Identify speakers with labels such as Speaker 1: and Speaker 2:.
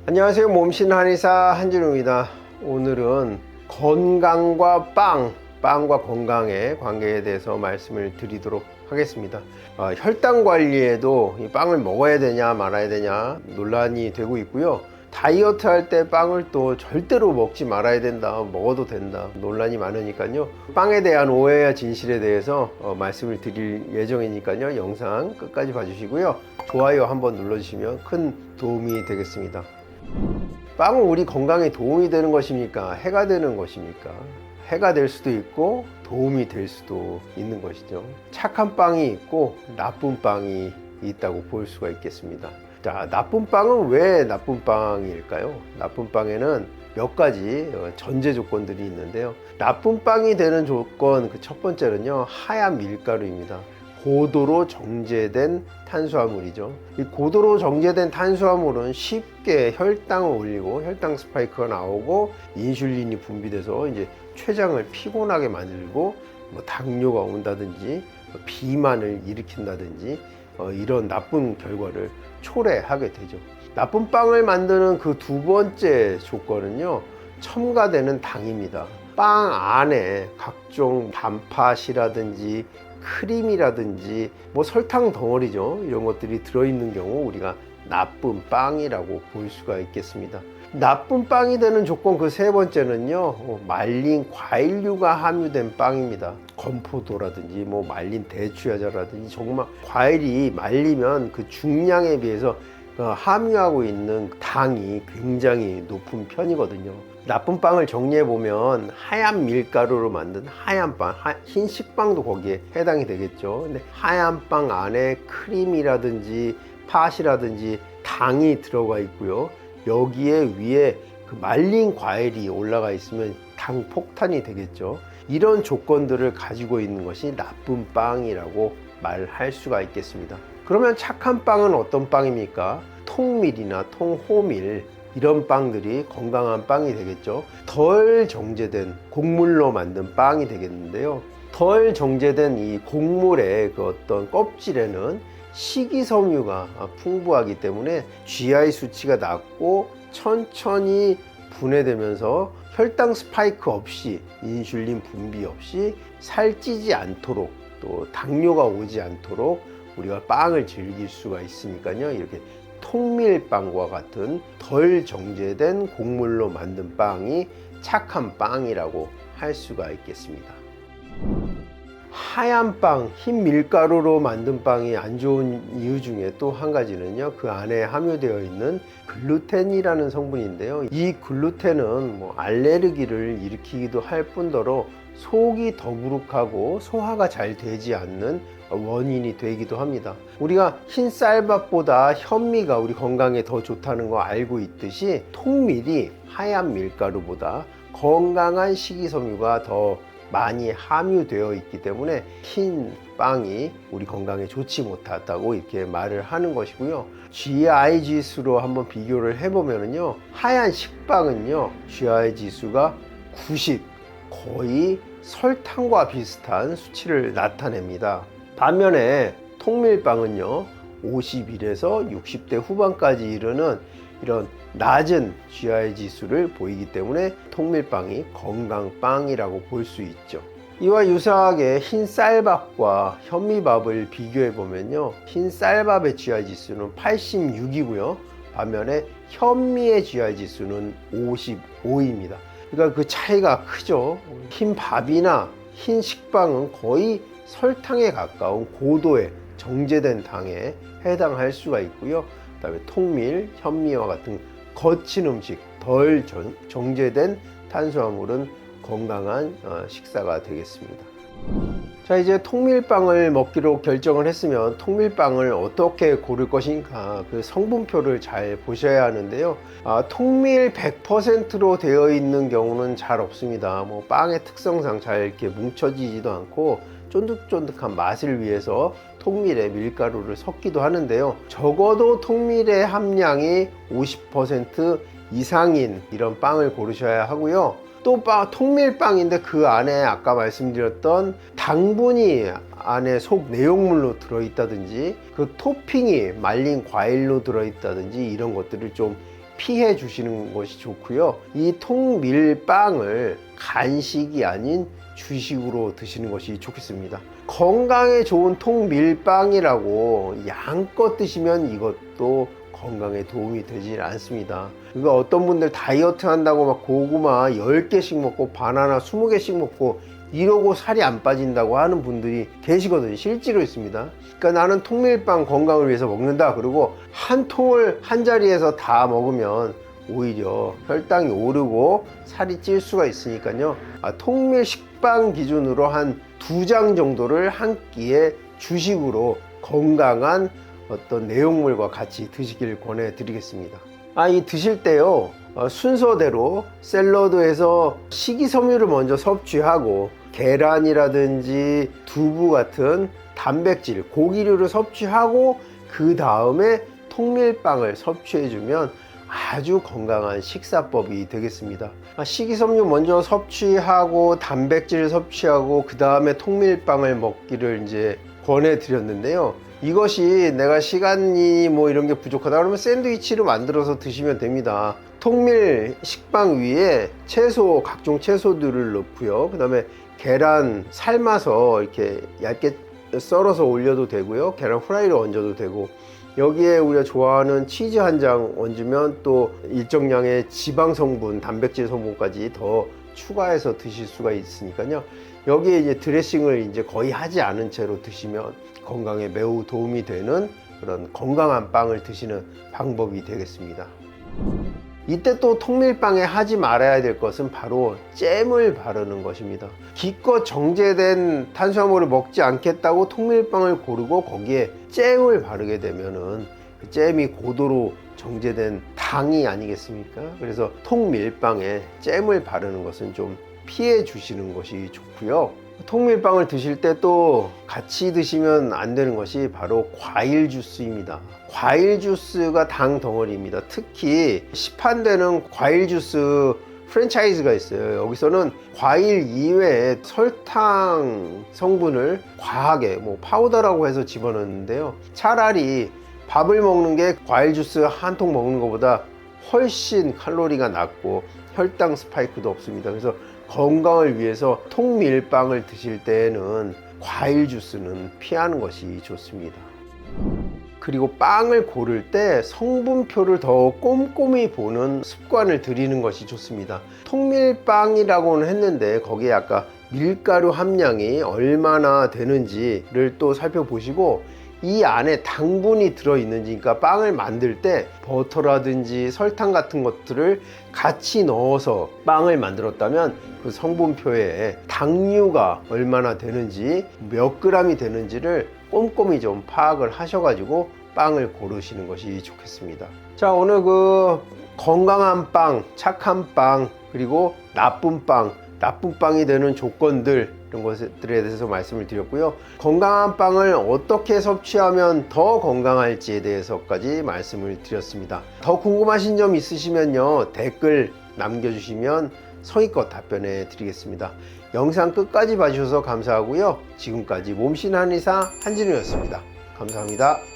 Speaker 1: 안녕하세요. 몸신 한의사 한진우입니다. 오늘은 건강과 빵과 건강의 관계에 대해서 말씀을 드리도록 하겠습니다. 혈당 관리에도 이 빵을 먹어야 되냐 말아야 되냐 논란이 되고 있고요. 다이어트 할 때 빵을 또 절대로 먹지 말아야 된다, 먹어도 된다 논란이 많으니까요. 빵에 대한 오해와 진실에 대해서 말씀을 드릴 예정이니까요. 영상 끝까지 봐주시고요. 좋아요 한번 눌러주시면 큰 도움이 되겠습니다. 빵은 우리 건강에 도움이 되는 것입니까? 해가 되는 것입니까? 해가 될 수도 있고 도움이 될 수도 있는 것이죠. 착한 빵이 있고 나쁜 빵이 있다고 볼 수가 있겠습니다. 자, 나쁜 빵은 왜 나쁜 빵일까요? 나쁜 빵에는 몇 가지 전제 조건들이 있는데요. 나쁜 빵이 되는 조건 그 첫 번째는요, 하얀 밀가루입니다. 고도로 정제된 탄수화물이죠. 이 고도로 정제된 탄수화물은 쉽게 혈당을 올리고 혈당 스파이크가 나오고 인슐린이 분비돼서 이제 췌장을 피곤하게 만들고 당뇨가 온다든지 비만을 일으킨다든지 이런 나쁜 결과를 초래하게 되죠. 나쁜 빵을 만드는 그 두 번째 조건은요, 첨가되는 당입니다. 빵 안에 각종 단팥이라든지 크림이라든지 설탕 덩어리죠. 이런 것들이 들어있는 경우 우리가 나쁜 빵이라고 볼 수가 있겠습니다. 나쁜 빵이 되는 조건 그 세 번째는요, 말린 과일류가 함유된 빵입니다. 건포도라든지 말린 대추야자라든지 정말 과일이 말리면 그 중량에 비해서 함유하고 있는 당이 굉장히 높은 편이거든요. 나쁜 빵을 정리해 보면 하얀 밀가루로 만든 하얀 빵, 흰 식빵도 거기에 해당이 되겠죠. 근데 하얀 빵 안에 크림이라든지 팥이라든지 당이 들어가 있고요. 여기에 위에 그 말린 과일이 올라가 있으면 당 폭탄이 되겠죠. 이런 조건들을 가지고 있는 것이 나쁜 빵이라고 말할 수가 있겠습니다. 그러면 착한 빵은 어떤 빵입니까? 통밀이나 통호밀 이런 빵들이 건강한 빵이 되겠죠. 덜 정제된 곡물로 만든 빵이 되겠는데요. 덜 정제된 이 곡물의 그 어떤 껍질에는 식이섬유가 풍부하기 때문에 GI 수치가 낮고 천천히 분해되면서 혈당 스파이크 없이 인슐린 분비 없이 살찌지 않도록 또 당뇨가 오지 않도록 우리가 빵을 즐길 수가 있으니까요. 이렇게 통밀빵과 같은 덜 정제된 곡물로 만든 빵이 착한 빵이라고 할 수가 있겠습니다. 하얀 빵, 흰 밀가루로 만든 빵이 안 좋은 이유 중에 또 한 가지는요, 그 안에 함유되어 있는 글루텐이라는 성분인데요. 이 글루텐은 알레르기를 일으키기도 할 뿐더러 속이 더부룩하고 소화가 잘 되지 않는 원인이 되기도 합니다. 우리가 흰 쌀밥보다 현미가 우리 건강에 더 좋다는 거 알고 있듯이 통밀이 하얀 밀가루보다 건강한 식이섬유가 더 많이 함유되어 있기 때문에 흰 빵이 우리 건강에 좋지 못하다고 이렇게 말을 하는 것이고요. GI 지수로 한번 비교를 해보면요, 하얀 식빵은요 GI 지수가 90, 거의 설탕과 비슷한 수치를 나타냅니다. 반면에 통밀빵은요 51에서 60대 후반까지 이르는 이런 낮은 GI 지수를 보이기 때문에 통밀빵이 건강빵이라고 볼 수 있죠. 이와 유사하게 흰 쌀밥과 현미밥을 비교해 보면요, 흰 쌀밥의 GI 지수는 86이고요 반면에 현미의 GI 지수는 55입니다. 그러니까 그 차이가 크죠. 흰 밥이나 흰 식빵은 거의 설탕에 가까운 고도의 정제된 당에 해당할 수가 있고요. 그 다음에 통밀, 현미와 같은 거친 음식, 덜 정제된 탄수화물은 건강한 식사가 되겠습니다. 자, 이제 통밀빵을 먹기로 결정을 했으면 통밀빵을 어떻게 고를 것인가, 그 성분표를 잘 보셔야 하는데요. 통밀 100%로 되어 있는 경우는 잘 없습니다. 빵의 특성상 잘 이렇게 뭉쳐지지도 않고 쫀득쫀득한 맛을 위해서 통밀에 밀가루를 섞기도 하는데요. 적어도 통밀의 함량이 50% 이상인 이런 빵을 고르셔야 하고요. 또 통밀빵인데 그 안에 아까 말씀드렸던 당분이 안에 속 내용물로 들어있다든지 그 토핑이 말린 과일로 들어있다든지 이런 것들을 좀 피해 주시는 것이 좋고요. 이 통밀빵을 간식이 아닌 주식으로 드시는 것이 좋겠습니다. 건강에 좋은 통밀빵이라고 양껏 드시면 이것도 건강에 도움이 되질 않습니다. 그러니까 어떤 분들 다이어트 한다고 막 고구마 10개씩 먹고 바나나 20개씩 먹고 이러고 살이 안 빠진다고 하는 분들이 계시거든요. 실제로 있습니다. 그러니까 나는 통밀빵 건강을 위해서 먹는다. 그리고 한 통을 한 자리에서 다 먹으면 오히려 혈당이 오르고 살이 찔 수가 있으니까요. 통밀 식빵 기준으로 한 2장 정도를 한 끼에 주식으로 건강한 어떤 내용물과 같이 드시길 권해드리겠습니다. 이 드실 때요, 순서대로 샐러드에서 식이섬유를 먼저 섭취하고 계란이라든지 두부 같은 단백질, 고기류를 섭취하고 그 다음에 통밀빵을 섭취해주면 아주 건강한 식사법이 되겠습니다. 식이섬유 먼저 섭취하고 단백질 섭취하고 그 다음에 통밀빵을 먹기를 이제 권해드렸는데요. 이것이 내가 시간이 뭐 이런 게 부족하다 그러면 샌드위치를 만들어서 드시면 됩니다. 통밀 식빵 위에 채소, 각종 채소들을 넣고요. 그 다음에 계란 삶아서 이렇게 얇게 썰어서 올려도 되고요. 계란 후라이를 얹어도 되고, 여기에 우리가 좋아하는 치즈 한 장 얹으면 또 일정량의 지방 성분, 단백질 성분까지 더 추가해서 드실 수가 있으니까요. 여기에 이제 드레싱을 이제 거의 하지 않은 채로 드시면 건강에 매우 도움이 되는 그런 건강한 빵을 드시는 방법이 되겠습니다. 이때 또 통밀빵에 하지 말아야 될 것은 바로 잼을 바르는 것입니다. 기껏 정제된 탄수화물을 먹지 않겠다고 통밀빵을 고르고 거기에 잼을 바르게 되면은 그 잼이 고도로 정제된 당이 아니겠습니까? 그래서 통밀빵에 잼을 바르는 것은 좀 피해 주시는 것이 좋고요. 통밀빵을 드실 때 또 같이 드시면 안 되는 것이 바로 과일 주스입니다. 과일 주스가 당 덩어리입니다. 특히 시판되는 과일 주스 프랜차이즈가 있어요. 여기서는 과일 이외에 설탕 성분을 과하게 파우더라고 해서 집어넣는데요. 차라리 밥을 먹는 게 과일 주스 한 통 먹는 것보다 훨씬 칼로리가 낮고 혈당 스파이크도 없습니다. 그래서 건강을 위해서 통밀빵을 드실 때에는 과일 주스는 피하는 것이 좋습니다. 그리고 빵을 고를 때 성분표를 더 꼼꼼히 보는 습관을 들이는 것이 좋습니다. 통밀빵이라고는 했는데 거기에 아까 밀가루 함량이 얼마나 되는지를 또 살펴보시고, 이 안에 당분이 들어있는지, 그러니까 빵을 만들 때 버터라든지 설탕 같은 것들을 같이 넣어서 빵을 만들었다면 그 성분표에 당류가 얼마나 되는지, 몇 그램이 되는지를 꼼꼼히 좀 파악을 하셔가지고 빵을 고르시는 것이 좋겠습니다. 자, 오늘 그 건강한 빵, 착한 빵, 그리고 나쁜 빵이 되는 조건들, 이런 것들에 대해서 말씀을 드렸고요. 건강한 빵을 어떻게 섭취하면 더 건강할지에 대해서까지 말씀을 드렸습니다. 더 궁금하신 점 있으시면요, 댓글 남겨주시면 성의껏 답변해 드리겠습니다. 영상 끝까지 봐주셔서 감사하고요. 지금까지 몸신 한의사 한진우였습니다. 감사합니다.